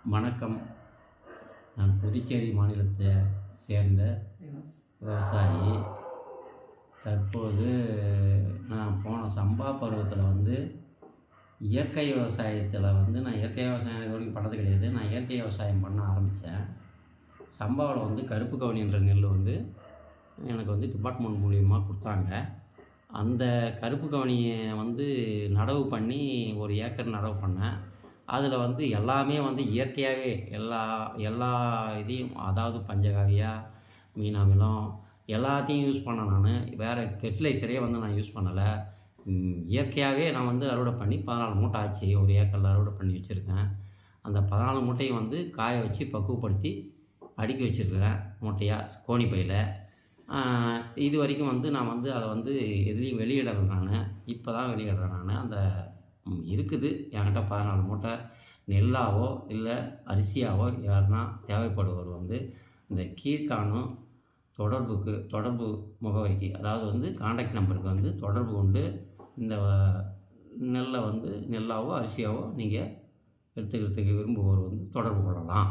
வணக்கம். நான் புதுச்சேரி மாநிலத்தை சேர்ந்த விவசாயி. தற்போது நான் போன சம்பா பருவத்தில் இயற்கை விவசாயத்தில் நான் இயற்கை விவசாயம் இது வரைக்கும் பண்ணது கிடையாது. நான் இயற்கை விவசாயம் பண்ண ஆரம்பித்தேன். சம்பாவில் கருப்பு கவுனின்ற நெல் எனக்கு டிபார்ட்மெண்ட் மூலியமாக கொடுத்தாங்க. அந்த கருப்பு கவுனியை நடவு பண்ணி 1 ஏக்கர் நடவு பண்ணேன். அதில் எல்லாமே இயற்கையாகவே எல்லா இதையும், அதாவது பஞ்சகாவியா, மீன் அமிலம் எல்லாத்தையும் யூஸ் பண்ணேன் நான். வேறு ஃபெர்டிலைசரே நான் யூஸ் பண்ணலை. இயற்கையாகவே நான் அறுவடை பண்ணி 14 மூட்டை ஆச்சு. 1 ஏக்கரில் அறுவடை பண்ணி வச்சுருக்கேன். அந்த 14 மூட்டையும் காய வச்சு பக்குவப்படுத்தி அடுக்கி வச்சுருக்கிறேன் மூட்டையாக கோணி பையில். இது வரைக்கும் நான் அதை எதுலேயும் வெளியிடலை. நான் இப்போ தான் வெளியிடுறேன். நான் அந்த இருக்குது என்கிட்ட 14 மூட்டை நெல்லாவோ இல்லை அரிசியாவோ யாருன்னா தேவைப்படுவர் இந்த கீழ்காணும் தொடர்பு முகவரிக்கு, அதாவது காண்டாக்ட் நம்பருக்கு தொடர்பு கொண்டு இந்த நெல்லை நெல்லாவோ அரிசியாவோ நீங்கள் எடுத்துக்கிறதுக்கு விரும்புவோர் தொடர்பு கொள்ளலாம்.